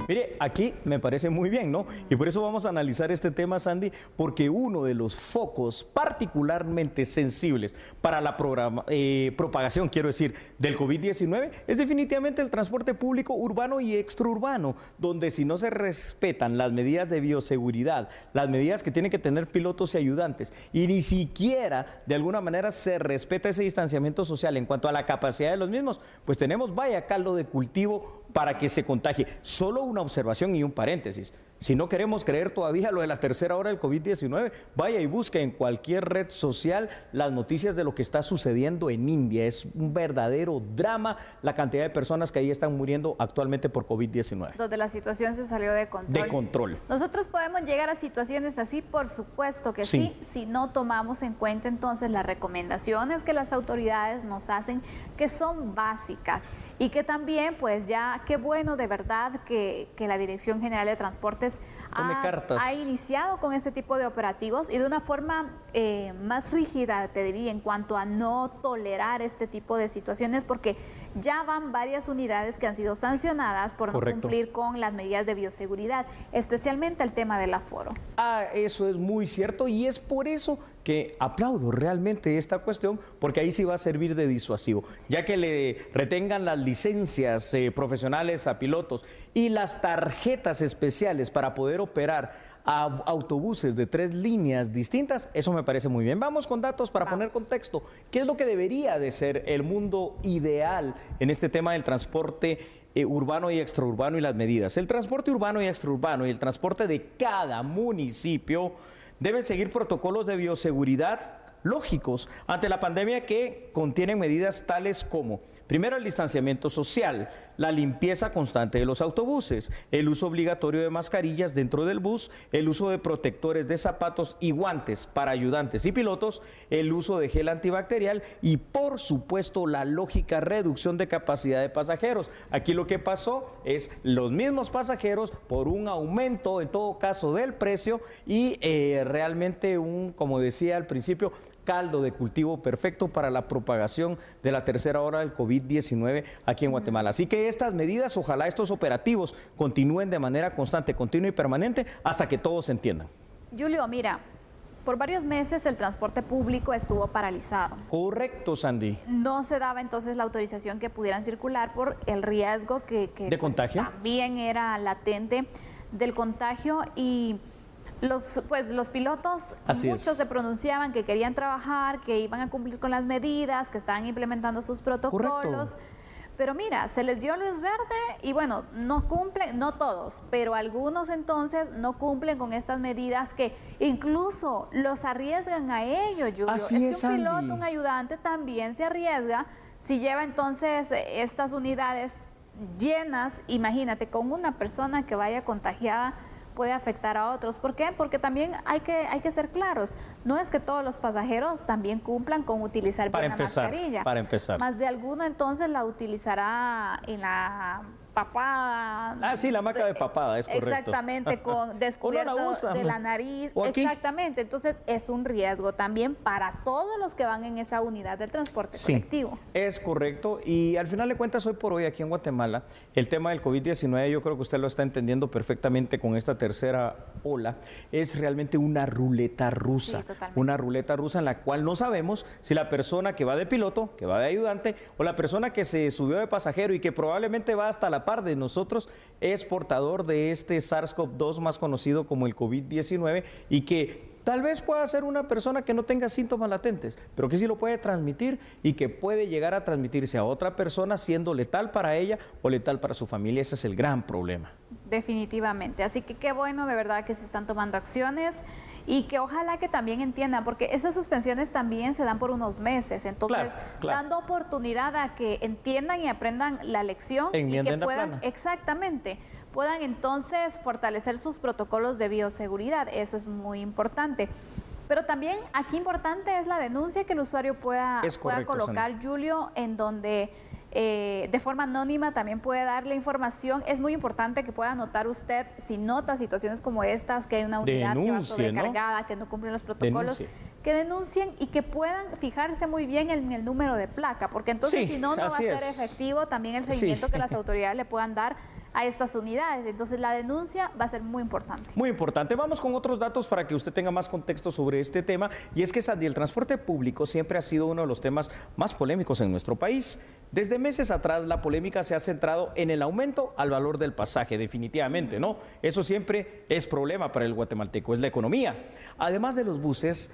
Mire, aquí me parece muy bien, ¿no? Y por eso vamos a analizar este tema, Sandy, porque uno de los focos particularmente sensibles para la propagación, quiero decir, del COVID-19 es definitivamente el transporte público urbano y extraurbano, donde si no se respetan las medidas de bioseguridad, las medidas que tienen que tener pilotos y ayudantes, y ni siquiera de alguna manera se respeta ese distanciamiento social en cuanto a la capacidad de los mismos, pues tenemos vaya caldo de cultivo para que se contagie. Solo una observación y un paréntesis. Si no queremos creer todavía lo de la tercera hora del COVID-19, vaya y busque en cualquier red social las noticias de lo que está sucediendo en India. Es un verdadero drama la cantidad de personas que ahí están muriendo actualmente por COVID-19. Donde la situación se salió de control. De control. Nosotros podemos llegar a situaciones así, por supuesto que sí, si no tomamos en cuenta entonces las recomendaciones que las autoridades nos hacen, que son básicas y que también, pues ya, qué bueno de verdad que la Dirección General de Transportes ha iniciado con este tipo de operativos y de una forma más rígida, te diría, en cuanto a no tolerar este tipo de situaciones, porque ya van varias unidades que han sido sancionadas por no cumplir con las medidas de bioseguridad, especialmente el tema del aforo. Eso es muy cierto y es por eso que aplaudo realmente esta cuestión, porque ahí sí va a servir de disuasivo, ya que le retengan las licencias profesionales a pilotos y las tarjetas especiales para poder operar a autobuses de 3 líneas distintas. Eso me parece muy bien. Vamos con datos para poner contexto. ¿Qué es lo que debería de ser el mundo ideal en este tema del transporte urbano y extraurbano y las medidas? El transporte urbano y extraurbano y el transporte de cada municipio deben seguir protocolos de bioseguridad lógicos ante la pandemia que contienen medidas tales como, primero, el distanciamiento social, la limpieza constante de los autobuses, el uso obligatorio de mascarillas dentro del bus, el uso de protectores de zapatos y guantes para ayudantes y pilotos, el uso de gel antibacterial y, por supuesto, la lógica reducción de capacidad de pasajeros. Aquí lo que pasó es los mismos pasajeros por un aumento, en todo caso, del precio y realmente como decía al principio, caldo de cultivo perfecto para la propagación de la tercera hora del COVID-19 aquí en Guatemala. Así que estas medidas, ojalá estos operativos continúen de manera constante, continua y permanente hasta que todos se entiendan. Julio, mira, por varios meses el transporte público estuvo paralizado. Correcto, Sandy. No se daba entonces la autorización que pudieran circular por el riesgo que ¿de contagio? También era latente del contagio y los pilotos, muchos se pronunciaban que querían trabajar, que iban a cumplir con las medidas, que estaban implementando sus protocolos. Correcto. Pero mira, se les dio luz verde y bueno, no cumplen, no todos, pero algunos entonces no cumplen con estas medidas que incluso los arriesgan a ello, Julio. Así es que un piloto, un ayudante también se arriesga si lleva entonces estas unidades llenas, imagínate, con una persona que vaya contagiada, puede afectar a otros. ¿Por qué? Porque también hay que ser claros. No es que todos los pasajeros también cumplan con utilizar bien la mascarilla. Para empezar. Más de alguno entonces la utilizará en la papada. Sí, la hamaca de papada, es correcto. Exactamente, con descubierto de la nariz. Exactamente, entonces es un riesgo también para todos los que van en esa unidad del transporte colectivo. Es correcto, y al final de cuentas, hoy por hoy aquí en Guatemala, el tema del COVID-19, yo creo que usted lo está entendiendo perfectamente con esta tercera ola, es realmente una ruleta rusa. Una ruleta rusa en la cual no sabemos si la persona que va de piloto, que va de ayudante, o la persona que se subió de pasajero y que probablemente va hasta la par de nosotros es portador de este SARS-CoV-2 más conocido como el COVID-19 y que tal vez pueda ser una persona que no tenga síntomas latentes, pero que sí lo puede transmitir y que puede llegar a transmitirse a otra persona siendo letal para ella o letal para su familia. Ese es el gran problema. Definitivamente. Así que qué bueno de verdad que se están tomando acciones y que ojalá que también entiendan, porque esas suspensiones también se dan por unos meses, entonces dando oportunidad a que entiendan y aprendan la lección y que puedan, puedan entonces fortalecer sus protocolos de bioseguridad. Eso es muy importante. Pero también aquí importante es la denuncia que el usuario pueda colocar, Sandy. Julio, en donde de forma anónima también puede darle información. Es muy importante que pueda anotar usted, si nota situaciones como estas, que hay una unidad que va sobrecargada, que no cumple los protocolos, que denuncien y que puedan fijarse muy bien en el número de placa, porque entonces si no, no va a ser efectivo también el seguimiento que las autoridades le puedan dar a estas unidades. Entonces la denuncia va a ser muy importante. Muy importante. Vamos con otros datos para que usted tenga más contexto sobre este tema, y es que Sandy, el transporte público siempre ha sido uno de los temas más polémicos en nuestro país. Desde meses atrás la polémica se ha centrado en el aumento al valor del pasaje, definitivamente, ¿no? Eso siempre es problema para el guatemalteco, es la economía. Además de los buses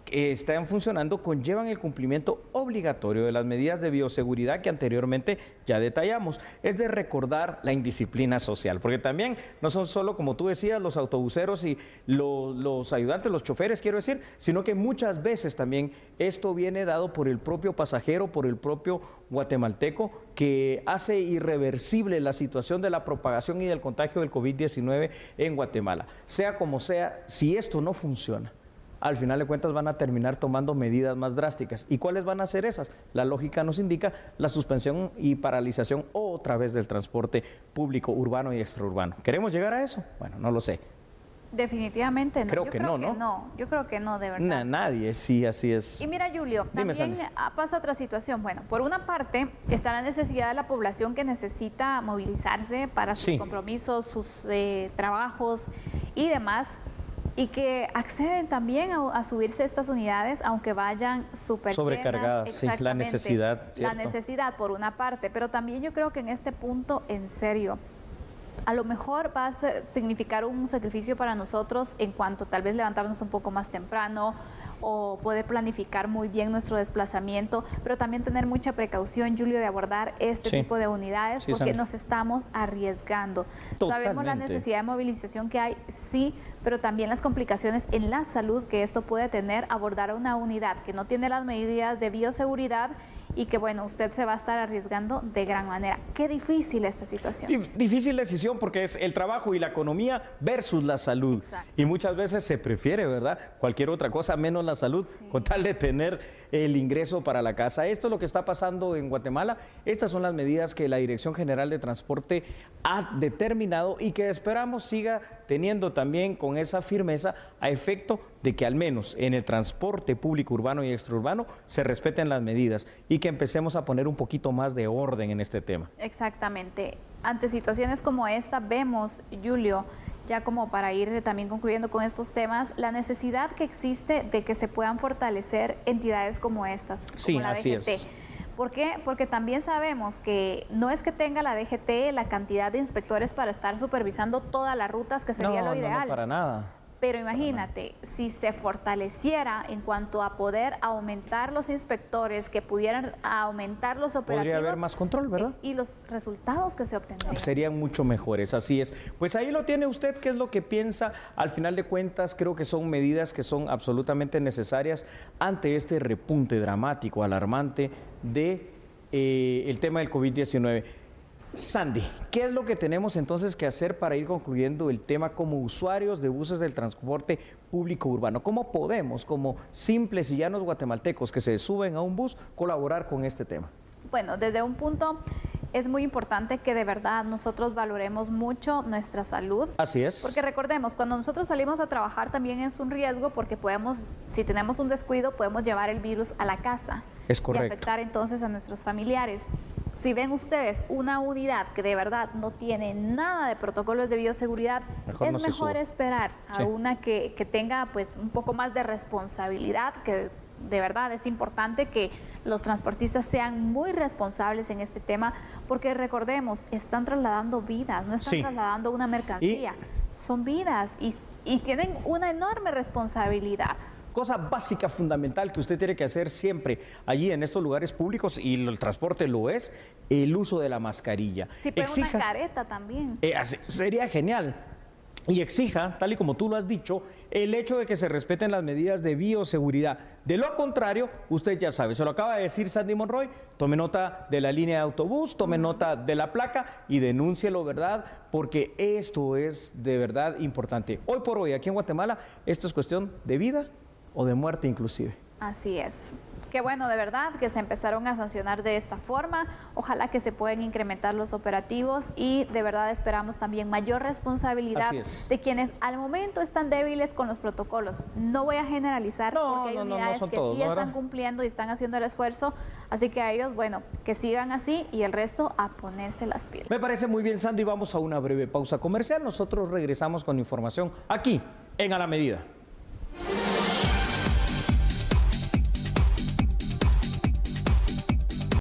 que están funcionando, conllevan el cumplimiento obligatorio de las medidas de bioseguridad que anteriormente ya detallamos. Es de recordar la indisciplina social, porque también no son solo, como tú decías, los autobuseros y los ayudantes, los choferes, quiero decir, sino que muchas veces también esto viene dado por el propio pasajero, por el propio guatemalteco, que hace irreversible la situación de la propagación y del contagio del COVID-19 en Guatemala. Sea como sea, si esto no funciona, al final de cuentas van a terminar tomando medidas más drásticas. ¿Y cuáles van a ser esas? La lógica nos indica la suspensión y paralización otra vez del transporte público urbano y extraurbano. ¿Queremos llegar a eso? Bueno, no lo sé. Definitivamente no. Creo que no. Yo creo que no, de verdad. Nadie, sí, así es. Y mira, Julio, también pasa otra situación. Bueno, por una parte está la necesidad de la población que necesita movilizarse para sus compromisos, sus trabajos y demás, y que acceden también a subirse a estas unidades, aunque vayan súper sobrecargadas. Sí, la necesidad, ¿cierto? La necesidad por una parte, pero también yo creo que en este punto, en serio, a lo mejor va a significar un sacrificio para nosotros en cuanto tal vez levantarnos un poco más temprano o poder planificar muy bien nuestro desplazamiento, pero también tener mucha precaución, Julio, de abordar este tipo de unidades, porque nos estamos arriesgando. Totalmente. Sabemos la necesidad de movilización que hay, sí, pero también las complicaciones en la salud que esto puede tener, abordar una unidad que no tiene las medidas de bioseguridad y que, bueno, usted se va a estar arriesgando de gran manera. Qué difícil esta situación. Difícil decisión, porque es el trabajo y la economía versus la salud. Exacto. Y muchas veces se prefiere, ¿verdad?, cualquier otra cosa menos la salud, con tal de tener el ingreso para la casa. Esto es lo que está pasando en Guatemala. Estas son las medidas que la Dirección General de Transporte ha determinado y que esperamos siga teniendo también con esa firmeza a efecto de que al menos en el transporte público urbano y extraurbano se respeten las medidas y que empecemos a poner un poquito más de orden en este tema. Exactamente. Ante situaciones como esta vemos, Julio, ya como para ir también concluyendo con estos temas, la necesidad que existe de que se puedan fortalecer entidades como estas, sí, como la así DGT. es. ¿Por qué? Porque también sabemos que no es que tenga la DGT la cantidad de inspectores para estar supervisando todas las rutas, que sería lo ideal. No, para nada. Pero imagínate, si se fortaleciera en cuanto a poder aumentar los inspectores, que pudieran aumentar los operativos. Podría haber más control, ¿verdad? Y los resultados que se obtendrían. Serían mucho mejores, así es. Pues ahí lo tiene usted, ¿qué es lo que piensa? Al final de cuentas, creo que son medidas que son absolutamente necesarias ante este repunte dramático, alarmante de el tema del COVID-19. Sandy, ¿qué es lo que tenemos entonces que hacer para ir concluyendo el tema como usuarios de buses del transporte público urbano? ¿Cómo podemos, como simples y llanos guatemaltecos que se suben a un bus, colaborar con este tema? Bueno, desde un punto es muy importante que de verdad nosotros valoremos mucho nuestra salud. Así es. Porque recordemos, cuando nosotros salimos a trabajar también es un riesgo porque podemos, si tenemos un descuido, podemos llevar el virus a la casa. Es correcto. Y afectar entonces a nuestros familiares. Si ven ustedes una unidad que de verdad no tiene nada de protocolos de bioseguridad, es mejor esperar a una que tenga pues un poco más de responsabilidad, que de verdad es importante que los transportistas sean muy responsables en este tema, porque recordemos, están trasladando vidas, no están trasladando una mercancía, son vidas y tienen una enorme responsabilidad. Cosa básica, fundamental, que usted tiene que hacer siempre allí en estos lugares públicos, y el transporte lo es, el uso de la mascarilla. Si pone una careta también. Sería genial. Y exija, tal y como tú lo has dicho, el hecho de que se respeten las medidas de bioseguridad. De lo contrario, usted ya sabe, se lo acaba de decir Sandy Monroy, tome nota de la línea de autobús, tome nota de la placa y denúncielo, ¿verdad? Porque esto es de verdad importante. Hoy por hoy, aquí en Guatemala, esto es cuestión de vida o de muerte inclusive. Así es. qué bueno de verdad que se empezaron a sancionar de esta forma. Ojalá que se puedan incrementar los operativos y de verdad esperamos también mayor responsabilidad de quienes al momento están débiles con los protocolos. No voy a generalizar porque hay unidades que sí están cumpliendo y están haciendo el esfuerzo, así que a ellos, bueno, que sigan así y el resto a ponerse las pilas. Me parece muy bien, Sandy, vamos a una breve pausa comercial. Nosotros regresamos con información aquí en A la Medida.